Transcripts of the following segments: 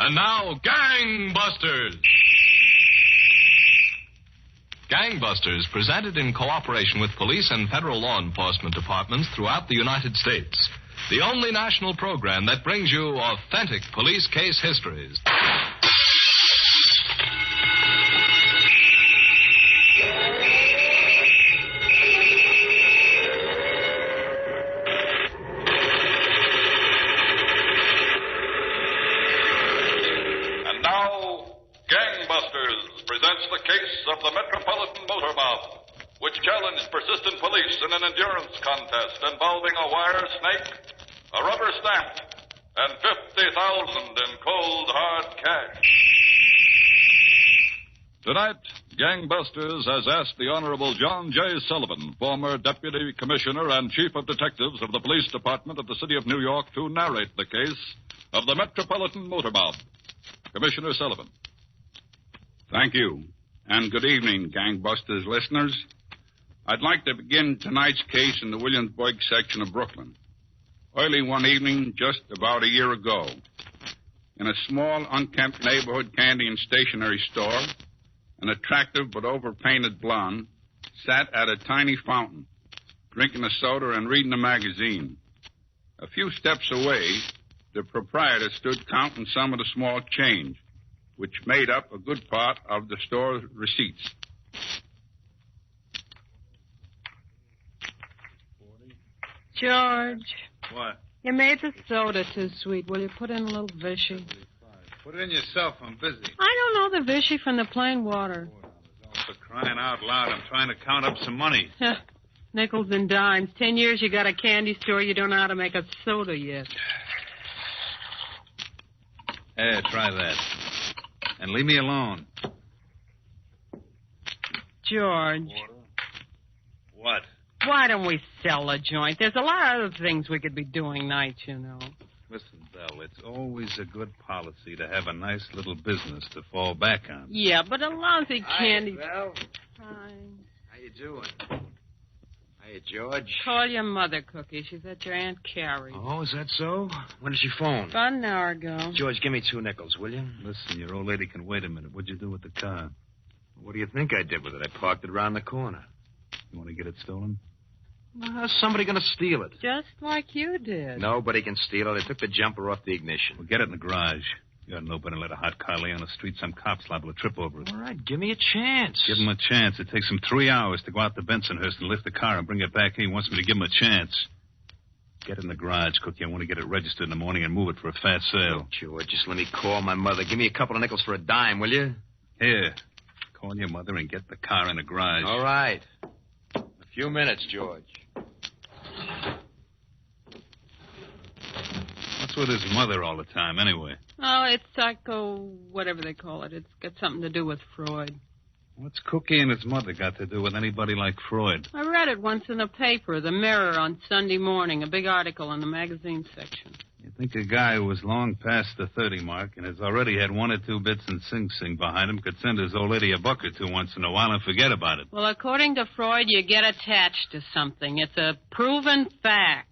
And now, Gangbusters! Gangbusters, presented in cooperation with police and federal law enforcement departments throughout the United States. The only national program that brings you authentic police case histories. And now, Gangbusters presents the case of the Metropolitan motor mob, which challenged persistent police in an endurance contest involving a wire snake, a rubber stamp, and $50,000 in cold, hard cash. Tonight, Gangbusters has asked the Honorable John J. Sullivan, former Deputy Commissioner and Chief of Detectives of the Police Department of the City of New York, to narrate the case of the Metropolitan motor mob. Commissioner Sullivan. Thank you, and good evening, Gangbusters listeners. I'd like to begin tonight's case in the Williamsburg section of Brooklyn. Early one evening, just about a year ago, in a small, unkempt neighborhood candy and stationery store, an attractive but overpainted blonde sat at a tiny fountain, drinking a soda and reading a magazine. A few steps away, the proprietor stood counting some of the small change, which made up a good part of the store's receipts. George. What? You made the soda too sweet. Will you put in a little Vichy? Put it in yourself. I'm busy. I don't know the Vichy from the plain water. For crying out loud, I'm trying to count up some money. Nickels and dimes. 10 years you got a candy store. You don't know how to make a soda yet. Hey, try that. And leave me alone. George. What? Why don't we sell a joint? There's a lot of other things we could be doing nights, you know. Listen, Belle, it's always a good policy to have a nice little business to fall back on. Yeah, but a lousy candy... Hi, Belle. Hi. How you doing? Hiya, George. Call your mother, Cookie. She's at your Aunt Carrie's. Oh, is that so? When did she phone? About an hour ago. George, give me 2 nickels, will you? Listen, your old lady can wait a minute. What'd you do with the car? What do you think I did with it? I parked it around the corner. You want to get it stolen? Well, how's somebody going to steal it? Just like you did. Nobody can steal it. They took the jumper off the ignition. Well, get it in the garage. You ought to know better than let a hot car lay on the street. Some cop's liable to trip over it. All right, give me a chance. Give him a chance. It takes him 3 hours to go out to Bensonhurst and lift the car and bring it back here. He wants me to give him a chance. Get it in the garage, Cookie. I want to get it registered in the morning and move it for a fast sale. George, just let me call my mother. Give me a couple of nickels for a dime, will you? Here. Call your mother and get the car in the garage. All right. A few minutes, George. What's with his mother all the time, anyway? Oh, it's psycho, whatever they call it. It's got something to do with Freud. What's Cookie and his mother got to do with anybody like Freud? I read it once in the paper, the Mirror, on Sunday morning, a big article in the magazine section. You think a guy who was long past the 30 mark and has already had 1 or 2 bits in Sing Sing behind him could send his old lady a buck or two once in a while and forget about it? Well, according to Freud, you get attached to something. It's a proven fact.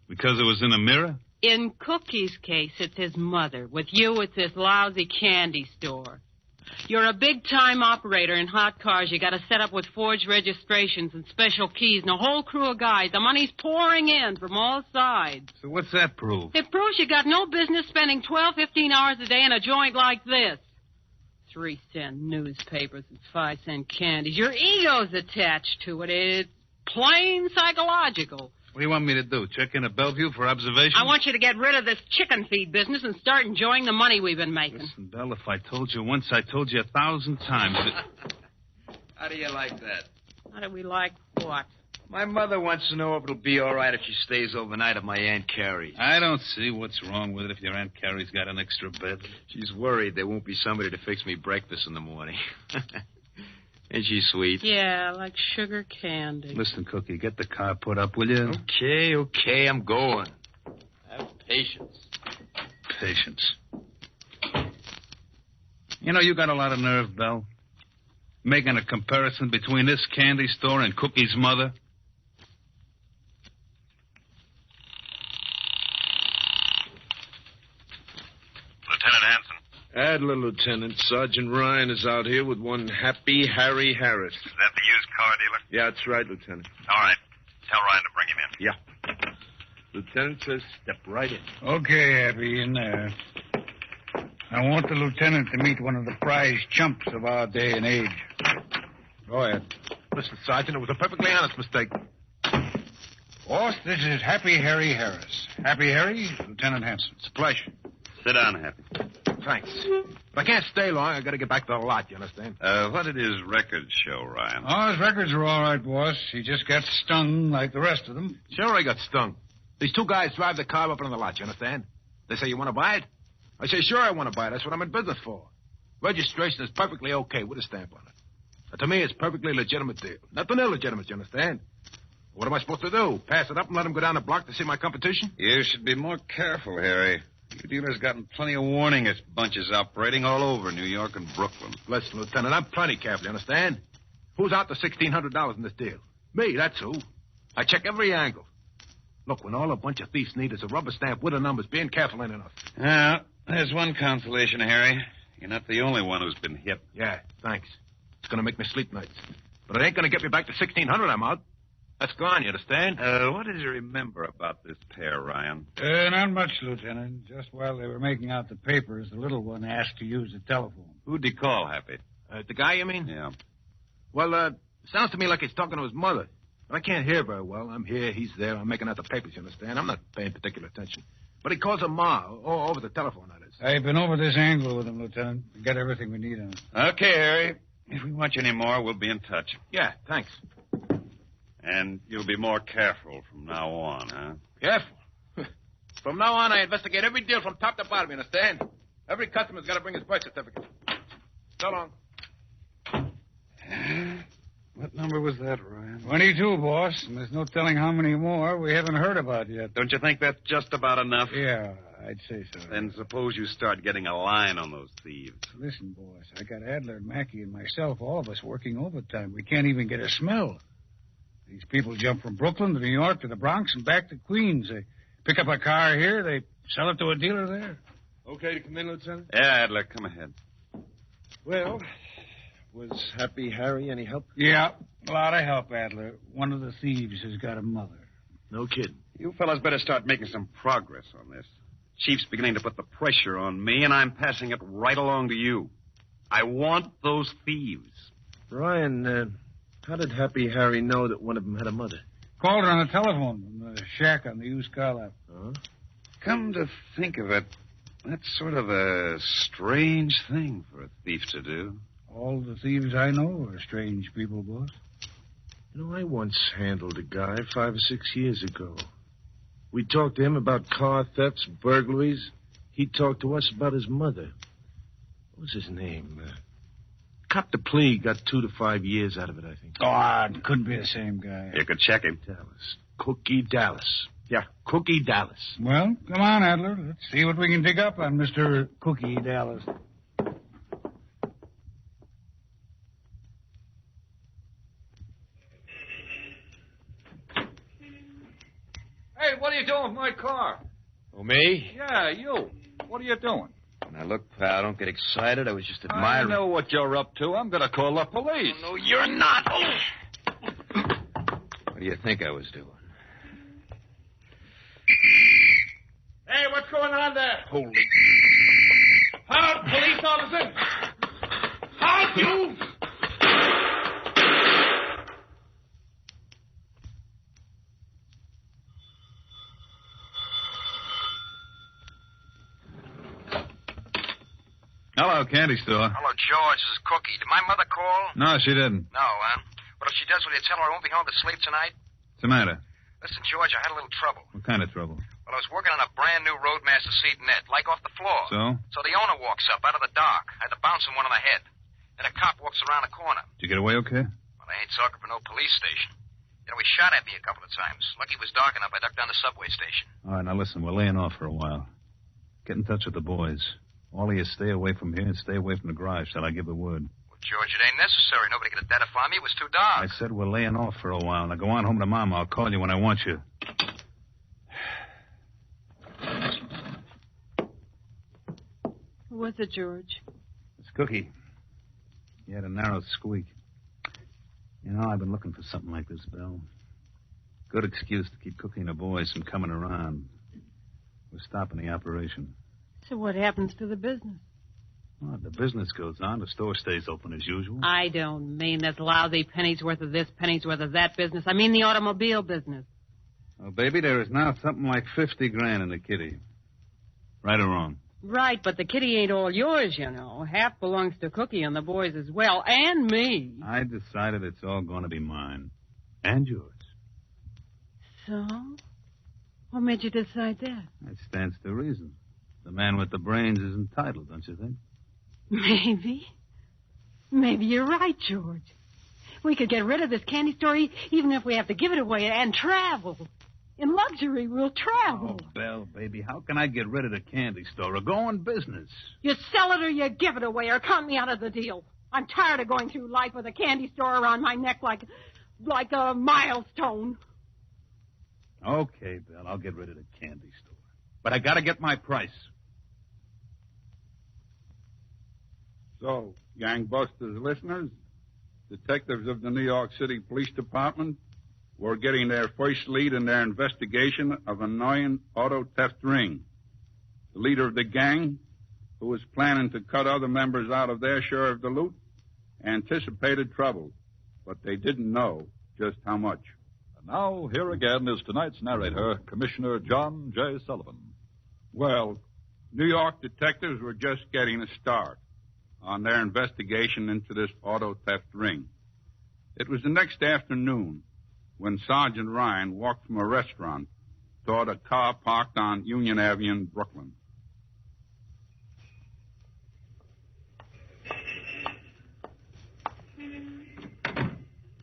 Because it was in a mirror? In Cookie's case, it's his mother. With you, it's this lousy candy store. You're a big-time operator in hot cars. You got to set up with forged registrations and special keys and a whole crew of guys. The money's pouring in from all sides. So what's that prove? It proves you got no business spending 12, 15 hours a day in a joint like this. 3-cent newspapers and 5-cent candies. Your ego's attached to it. It's plain psychological. What do you want me to do? Check in at Bellevue for observation? I want you to get rid of this chicken feed business and start enjoying the money we've been making. Listen, Belle, if I told you once, I told you 1,000 times. How do you like that? How do we like what? My mother wants to know if it'll be all right if she stays overnight at my Aunt Carrie's. I don't see what's wrong with it if your Aunt Carrie's got an extra bed. She's worried there won't be somebody to fix me breakfast in the morning. Ain't she sweet? Yeah, like sugar candy. Listen, Cookie, get the car put up, will you? Okay, I'm going. Have patience. Patience. You know, you got a lot of nerve, Belle. Making a comparison between this candy store and Cookie's mother. Lieutenant Hanson. Adler, Lieutenant. Sergeant Ryan is out here with one Happy Harry Harris. Is that the used car dealer? Yeah, that's right, Lieutenant. All right. Tell Ryan to bring him in. Yeah. Lieutenant says step right in. Okay, Happy, in there. I want the lieutenant to meet one of the prize chumps of our day and age. Go ahead. Listen, Sergeant, it was a perfectly honest mistake. Boss, this is Happy Harry Harris. Happy Harry, Lieutenant Hanson. It's a pleasure. Sit down, Happy. Thanks. But I can't stay long. I got to get back to the lot, you understand? What did his records show, Ryan? Oh, his records are all right, boss. He just got stung like the rest of them. Sure, I got stung. These two guys drive the car up into the lot, you understand? They say, you want to buy it? I say, sure, I want to buy it. That's what I'm in business for. Registration is perfectly okay with a stamp on it. Now, to me, it's perfectly legitimate deal. Nothing illegitimate, you understand? What am I supposed to do? Pass it up and let them go down the block to see my competition? You should be more careful, Harry. You dealers gotten plenty of warning this bunch is operating all over New York and Brooklyn. Listen, Lieutenant, I'm plenty careful, you understand? Who's out the $1,600 in this deal? Me, that's who. I check every angle. Look, when all a bunch of thieves need is a rubber stamp with the numbers, being careful ain't enough. Yeah, there's one consolation, Harry. You're not the only one who's been hit. Yeah, thanks. It's going to make me sleep nights. But it ain't going to get me back to 1,600 I'm out. That's gone, you understand? What did you remember about this pair, Ryan? Not much, Lieutenant. Just while they were making out the papers, the little one asked to use the telephone. Who'd he call, Happy? The guy, you mean? Yeah. Well, sounds to me like he's talking to his mother. But I can't hear very well. I'm here, he's there. I'm making out the papers, you understand? I'm not paying particular attention. But he calls her Ma, over the telephone, that is. I've been over this angle with him, Lieutenant. We got everything we need on it. Okay, Harry. If we want you any more, we'll be in touch. Yeah, thanks. And you'll be more careful from now on, huh? Careful. From now on, I investigate every deal from top to bottom, you understand? Every customer's got to bring his birth certificate. So long. What number was that, Ryan? 22, boss. And there's no telling how many more we haven't heard about yet. Don't you think that's just about enough? Yeah, I'd say so. Then suppose you start getting a line on those thieves. Listen, boss, I got Adler and Mackey and myself, all of us working overtime. We can't even get a smell. These people jump from Brooklyn to New York to the Bronx and back to Queens. They pick up a car here, they sell it to a dealer there. Okay to come in, Lieutenant? Yeah, Adler, come ahead. Well, was Happy Harry any help? Yeah, a lot of help, Adler. One of the thieves has got a mother. No kidding. You fellas better start making some progress on this. Chief's beginning to put the pressure on me, and I'm passing it right along to you. I want those thieves. Ryan, how did Happy Harry know that one of them had a mother? Called her on the telephone from the shack on the used car lot. Huh? Come to think of it, that's sort of a strange thing for a thief to do. All the thieves I know are strange people, boss. You know, I once handled a guy 5 or 6 years ago. We talked to him about car thefts, burglaries. He talked to us about his mother. What was his name? Copped the plea, got 2 to 5 years out of it, I think. Oh, it couldn't be the same guy. You could check him. Dallas. Cookie Dallas. Yeah, Cookie Dallas. Well, come on, Adler. Let's see what we can dig up on Mr. Cookie Dallas. Hey, what are you doing with my car? Oh, me? Yeah, you. What are you doing? Now, look, pal, don't get excited. I was just I admiring. know what you're up to. I'm going to call the police. No, you're not. What do you think I was doing? Hey, what's going on there? Holy... Halt, police officer! Halt, you! Hello, candy store. Hello, George. This is Cookie. Did my mother call? No, she didn't. No, huh? But if she does, will you tell her I won't be home to sleep tonight? What's the matter? Listen, George, I had a little trouble. What kind of trouble? Well, I was working on a brand new Roadmaster seat net, like off the floor. So? So the owner walks up out of the dark. I had to bounce him one on the head. Then a cop walks around the corner. Did you get away okay? Well, I ain't talking for no police station. You know, he shot at me a couple of times. Lucky it was dark enough, I ducked down the subway station. All right, now listen, we're laying off for a while. Get in touch with the boys. All of you stay away from here and stay away from the garage till I give the word. Well, George, it ain't necessary. Nobody could identify me. It was too dark. I said we're laying off for a while. Now go on home to Mom. I'll call you when I want you. Who was it, George? It's Cookie. He had a narrow squeak. You know, I've been looking for something like this, Bill. Good excuse to keep Cookie and the boys from coming around. We're stopping the operation. So what happens to the business? Well, if the business goes on, the store stays open as usual. I don't mean this lousy penny's worth of this, penny's worth of that business. I mean the automobile business. Oh, baby, there is now something like 50 grand in the kitty. Right or wrong? Right, but the kitty ain't all yours, you know. Half belongs to Cookie and the boys as well, and me. I decided it's all going to be mine. And yours. So? What made you decide that? That stands to reason. The man with the brains is entitled, don't you think? Maybe. Maybe you're right, George. We could get rid of this candy store even if we have to give it away and travel. In luxury, we'll travel. Oh, Belle, baby, how can I get rid of the candy store or go on business? You sell it or you give it away or count me out of the deal. I'm tired of going through life with a candy store around my neck like a milestone. Okay, Belle, I'll get rid of the candy store. But I gotta get my price. So, gangbusters listeners, detectives of the New York City Police Department were getting their first lead in their investigation of an annoying auto theft ring. The leader of the gang, who was planning to cut other members out of their share of the loot, anticipated trouble, but they didn't know just how much. And now, here again is tonight's narrator, Commissioner John J. Sullivan. Well, New York detectives were just getting a start on their investigation into this auto theft ring. It was the next afternoon when Sergeant Ryan walked from a restaurant toward a car parked on Union Avenue in Brooklyn.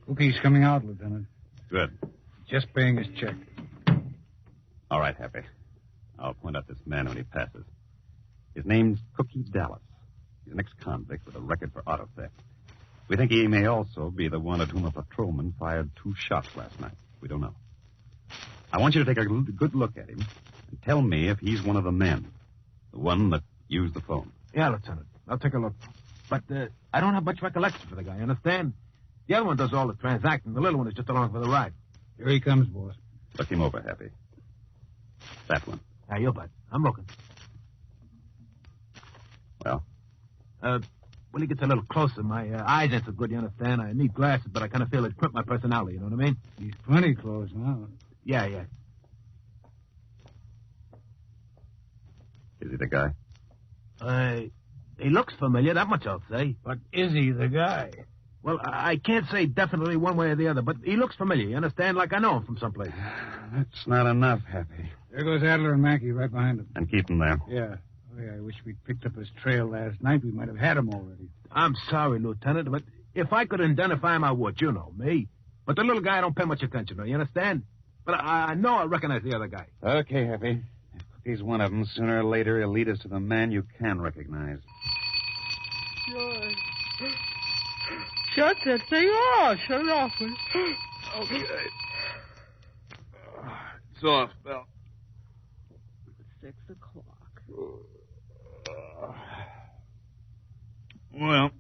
Cookie's coming out, Lieutenant. Good. Just paying his check. All right, Happy. I'll point out this man when he passes. His name's Cookie Dallas. He's an ex-convict with a record for auto theft. We think he may also be the one at whom a patrolman fired 2 shots last night. We don't know. I want you to take a good look at him and tell me if he's one of the men. The one that used the phone. Yeah, Lieutenant. I'll take a look. But I don't have much recollection for the guy, you understand? The other one does all the transacting. The little one is just along for the ride. Here he comes, boss. Look him over, Happy. That one. Yeah, you bet. I'm looking. Well? When he gets a little closer, my eyes ain't so good, you understand? I need glasses, but I kind of feel it print my personality, you know what I mean? He's plenty close now. Yeah. Is he the guy? He looks familiar, that much I'll say. But is he the guy? Well, I can't say definitely one way or the other, but he looks familiar, you understand? Like I know him from someplace. That's not enough, Happy. There goes Adler and Mackey right behind him. And keep him there. Yeah. Oh, yeah, I wish we'd picked up his trail last night. We might have had him already. I'm sorry, Lieutenant, but if I could identify him, I would. You know me. But the little guy I don't pay much attention to, you understand? But I know I recognize the other guy. Okay, Happy. If Cookie's one of them, sooner or later he'll lead us to the man you can recognize. George. Shut that thing off. Shut it off. Okay. It's off, Bill. 6 o'clock. Well,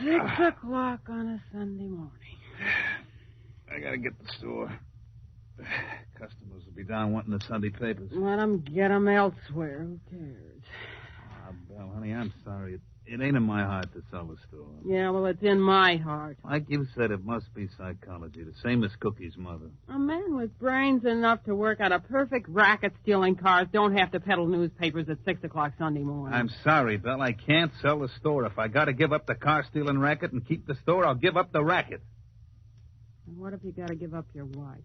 6 o'clock on a Sunday morning. I gotta get the store. Customers will be down wanting the Sunday papers. Let them get them elsewhere. Who cares? Ah, Belle, honey, I'm sorry. It ain't in my heart to sell the store. Yeah, well, it's in my heart. Like you said, it must be psychology, the same as Cookie's mother. A man with brains enough to work out a perfect racket stealing cars don't have to peddle newspapers at 6 o'clock Sunday morning. I'm sorry, Belle. I can't sell the store. If I gotta give up the car-stealing racket and keep the store, I'll give up the racket. And what if you gotta give up your wife?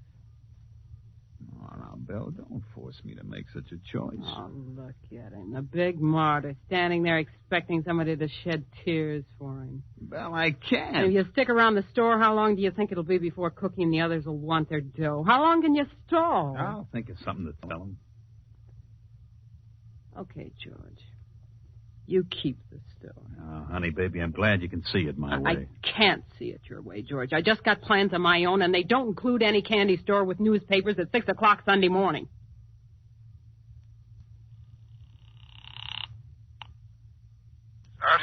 Oh, now, Belle, don't force me to make such a choice. Oh, look at him. The big martyr standing there expecting somebody to shed tears for him. Belle, I can't. If you stick around the store, how long do you think it'll be before Cookie and the others will want their dough? How long can you stall? I'll think of something to tell them. Okay, George. You keep the store. Oh, honey, baby, I'm glad you can see it my way. I can't see it your way, George. I just got plans of my own, and they don't include any candy store with newspapers at 6 o'clock Sunday morning.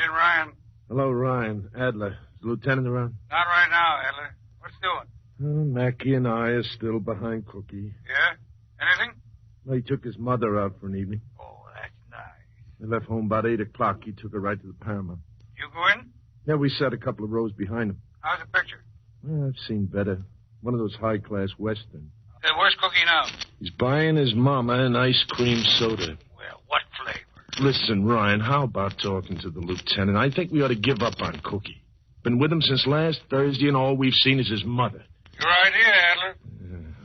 Sergeant Ryan. Hello, Ryan. Adler. Is the lieutenant around? Not right now, Adler. What's doing? Mackie and I are still behind Cookie. Yeah? Anything? Well, he took his mother out for an evening. Oh, that's nice. They left home about 8 o'clock. He took her right to the Paramount. You go in? Yeah, we sat a couple of rows behind him. How's the picture? Well, I've seen better. One of those high-class westerns. Where's Cookie now? He's buying his mama an ice cream soda. Well, what flavor? Listen, Ryan, how about talking to the lieutenant? I think we ought to give up on Cookie. Been with him since last Thursday, and all we've seen is his mother. Your idea, Adler.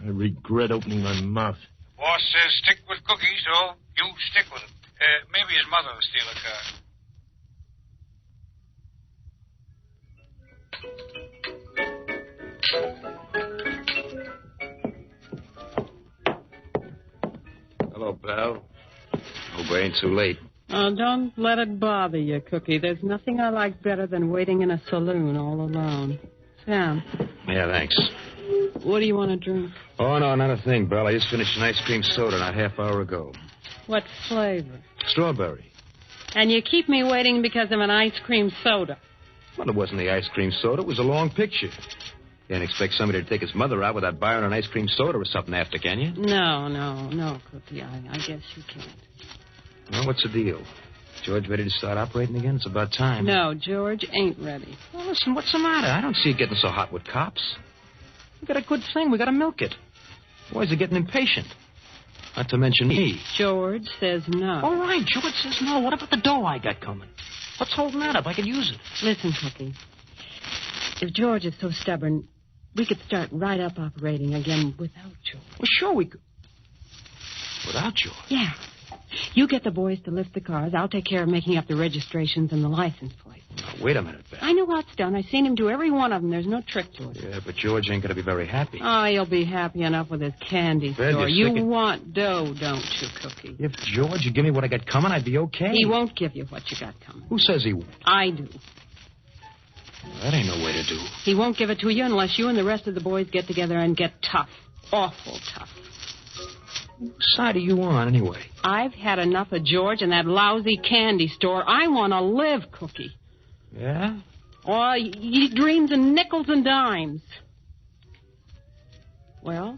I regret opening my mouth. Boss says stick with Cookie, so you stick with it. Maybe his mother will steal a car. Hello, pal. Hope I ain't too late. Oh, don't let it bother you, Cookie. There's nothing I like better than waiting in a saloon all alone. Sam. Yeah, thanks. What do you want to drink? Oh, no, not a thing, Belle. I just finished an ice cream soda not half hour ago. What flavor? Strawberry. And you keep me waiting because of an ice cream soda. Well, it wasn't the ice cream soda. It was a long picture. Can't expect somebody to take his mother out without buying an ice cream soda or something after, can you? No, Cookie. I guess you can't. Well, what's the deal? George ready to start operating again? It's about time. No, George ain't ready. Well, listen, what's the matter? I don't see you getting so hot with cops. We got a good thing. We got to milk it. Boys are getting impatient. Not to mention me. George says no. All right, George says no. What about the dough I got coming? What's holding that up? I could use it. Listen, Cookie. If George is so stubborn, we could start right up operating again without George. Well, sure we could. Without George? Yeah. You get the boys to lift the cars. I'll take care of making up the registrations and the license plate. Now, wait a minute, Beth. I know how it's done. I've seen him do every one of them. There's no trick to it. Yeah, but George ain't going to be very happy. Oh, he'll be happy enough with his candy Beth, store. you're You sick of- want dough, don't you, Cookie? If George would give me what I got coming, I'd be okay. He won't give you what you got coming. Who says he won't? I do. That ain't no way to do. He won't give it to you unless you and the rest of the boys get together and get tough. Awful tough. Whose side are you on, anyway? I've had enough of George and that lousy candy store. I want to live, Cookie. Yeah? Oh, he dreams in nickels and dimes. Well,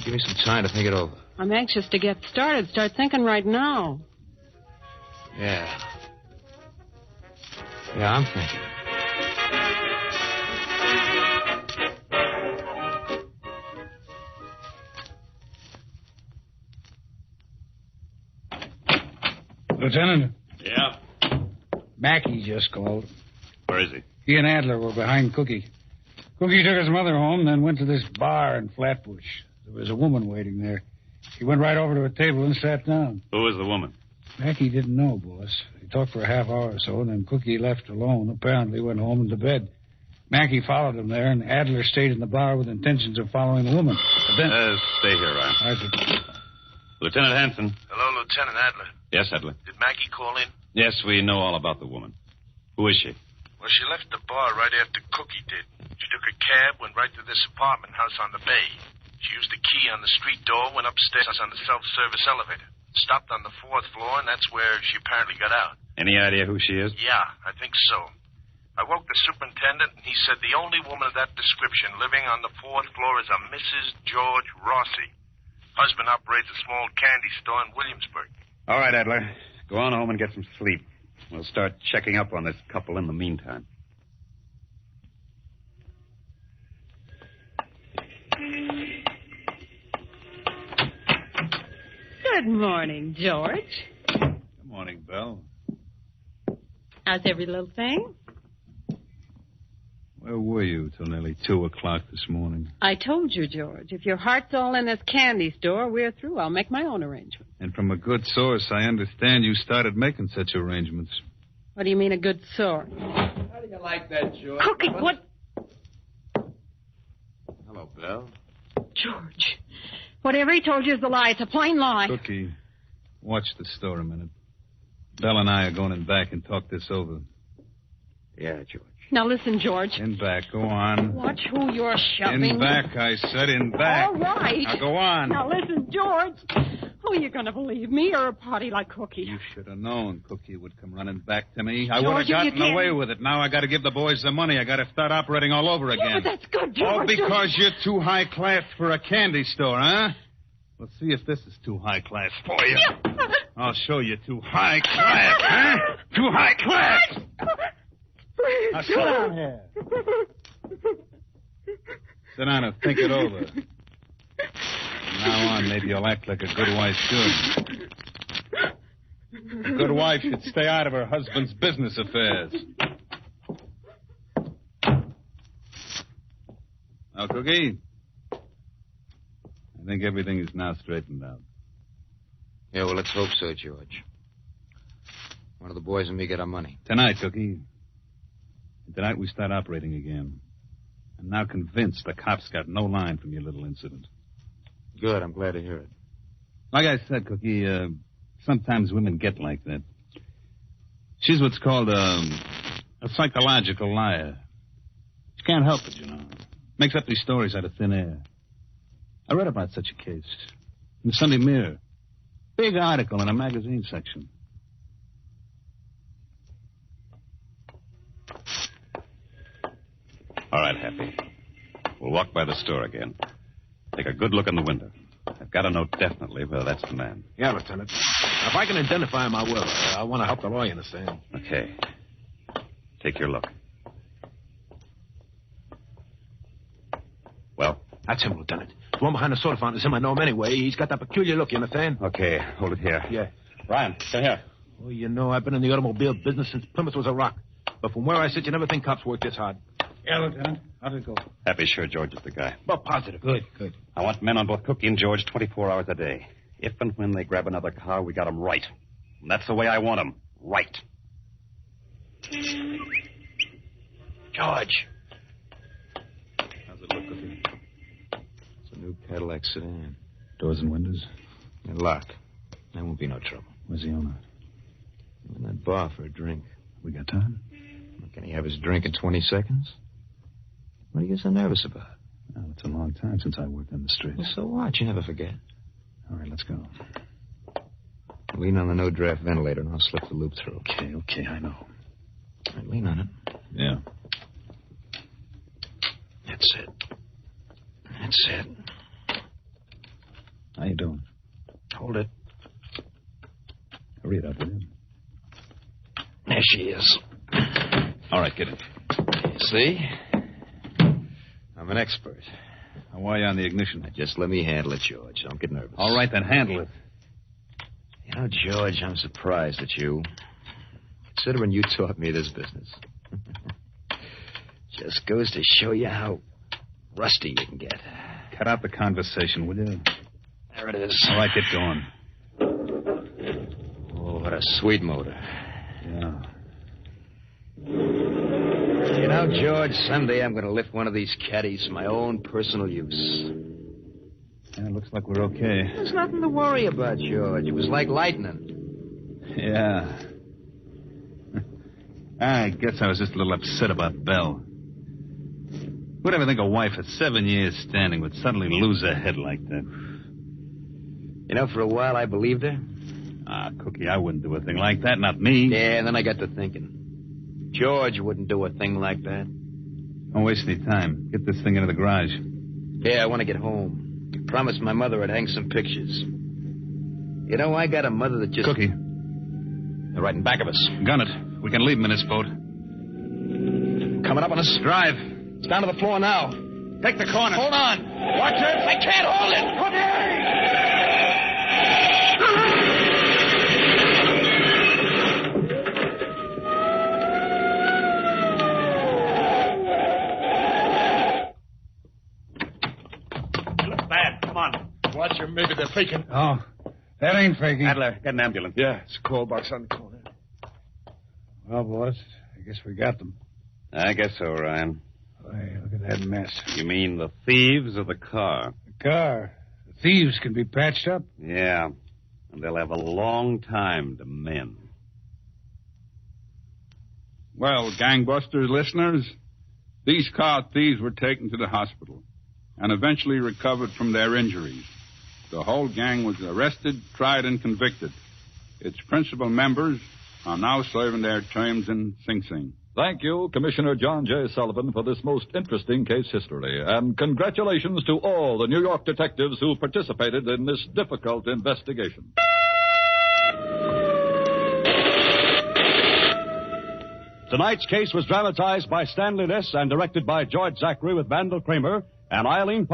Give me some time to think it over. I'm anxious to get started. Start thinking right now. Yeah. Yeah, I'm thinking. Lieutenant, Yeah? Mackie just called. Where is he? He and Adler were behind Cookie. Cookie took his mother home, then went to this bar in Flatbush. There was a woman waiting there. He went right over to a table and sat down. Who is the woman? Mackie didn't know, boss. He talked for a half hour or so, and then Cookie left alone. Apparently went home and to bed. Mackie followed him there, and Adler stayed in the bar with intentions of following the woman. But then... Stay here, Ryan. All right, sir. Lieutenant Hanson. Hello, Lieutenant Adler. Yes, Adler. Did Maggie call in? Yes, we know all about the woman. Who is she? Well, she left the bar right after Cookie did. She took a cab, went right to this apartment house on the bay. She used the key on the street door, went upstairs on the self-service elevator. Stopped on the 4th floor, and that's where she apparently got out. Any idea who she is? Yeah, I think so. I woke the superintendent, and he said the only woman of that description living on the 4th floor is a Mrs. George Rossi. Husband operates a small candy store in Williamsburg. All right, Adler. Go on home and get some sleep. We'll start checking up on this couple in the meantime. Good morning, George. Good morning, Belle. How's every little thing? Where were you till nearly 2 o'clock this morning? I told you, George, if your heart's all in this candy store, we're through. I'll make my own arrangements. And from a good source, I understand you started making such arrangements. What do you mean, a good source? How do you like that, George? Cookie, what? Hello, Belle. George, whatever he told you is a lie. It's a plain lie. Cookie, watch the store a minute. Belle and I are going in back and talk this over. Yeah, George. Now listen, George. In back, go on. Watch who you're shoving. In back, I said, in back. All right. Now go on. Now listen, George. Oh, you're going to believe me or a party like Cookie? You should have known Cookie would come running back to me. I George, would have gotten you can't- away with it. Now I got to give the boys the money. I got to start operating all over again. Yeah, but that's good, George. All because you're too high class for a candy store, huh? Let's see if this is too high class for you. I'll show you too high class, huh? Too high class. Now sit down here. Sit down and think it over. From now on, maybe you'll act like a good wife should. A good wife should stay out of her husband's business affairs. Now, Cookie, I think everything is now straightened out. Yeah, well, let's hope so, George. One of the boys and me get our money. Tonight, Cookie. Tonight we start operating again. I'm now convinced the cops got no line from your little incident. Good, I'm glad to hear it. Like I said, Cookie, sometimes women get like that. She's what's called a psychological liar. She can't help it, you know. Makes up these stories out of thin air. I read about such a case in the Sunday Mirror. Big article in a magazine section. All right, Happy. We'll walk by the store again. Take a good look in the window. I've got to know definitely whether that's the man. Yeah, Lieutenant. If I can identify him, I will. I want to help the law, you understand? Okay. Take your look. Well? That's him, Lieutenant. The one behind the soda fountain is him. I know him anyway. He's got that peculiar look, you understand? Okay, hold it here. Yeah. Ryan, come here. Oh, you know, I've been in the automobile business since Plymouth was a rock. But from where I sit, you never think cops work this hard. Yeah, Lieutenant. How'd it go? Happy sure George is the guy. Well, positive. Good. I want men on both Cookie and George 24 hours a day. If and when they grab another car, we got them right. And that's the way I want them. Right. George. How's it look, Cookie? It's a new Cadillac sedan. Doors and windows? And locked. There won't be no trouble. Where's the owner? In that bar for a drink. We got time? Can he have his drink in 20 seconds? What are you so nervous about? Oh, it's a long time since I worked on the streets. Well, so what? You never forget. All right, let's go. Lean on the no-draft ventilator, and I'll slip the loop through. Okay, I know. All right, lean on it. Yeah. That's it. How you doing? Hold it. Hurry it up, will you? There she is. All right, get it. See? I'm an expert. How are you on the ignition? Now, just let me handle it, George. Don't get nervous. All right, then handle it. You know, George, I'm surprised at you. Considering you taught me this business. Just goes to show you how rusty you can get. Cut out the conversation, will you? There it is. All right, get going. Oh, what a sweet motor. Yeah. You know, George, someday I'm going to lift one of these caddies for my own personal use. Yeah, looks like we're okay. There's nothing to worry about, George. It was like lightning. Yeah. I guess I was just a little upset about Belle. Who'd ever think a wife of 7 years standing would suddenly lose her head like that? You know, for a while I believed her. Ah, Cookie, I wouldn't do a thing like that, not me. Yeah, and then I got to thinking. George wouldn't do a thing like that. Don't waste any time. Get this thing into the garage. Yeah, I want to get home. I promised my mother I'd hang some pictures. You know, I got a mother that just... Cookie. They're right in back of us. Gun it. We can leave them in this boat. Coming up on us. Drive. It's down to the floor now. Take the corner. Hold on. Watch it. I can't hold it. Look bad. Come on. Watch him. Maybe they're faking. Oh, that ain't faking. Adler, get an ambulance. Yeah, it's a call box on the corner. Well, boss, I guess we got them. I guess so, Ryan. Hey, look at that mess. You mean the thieves or the car? The car. The thieves can be patched up. Yeah. And they'll have a long time to mend. Well, gangbusters listeners, these car thieves were taken to the hospital and eventually recovered from their injuries. The whole gang was arrested, tried, and convicted. Its principal members are now serving their terms in Sing Sing. Thank you, Commissioner John J. Sullivan, for this most interesting case history. And congratulations to all the New York detectives who participated in this difficult investigation. Tonight's case was dramatized by Stanley Liss and directed by George Zachary with Vandal Kramer and Eileen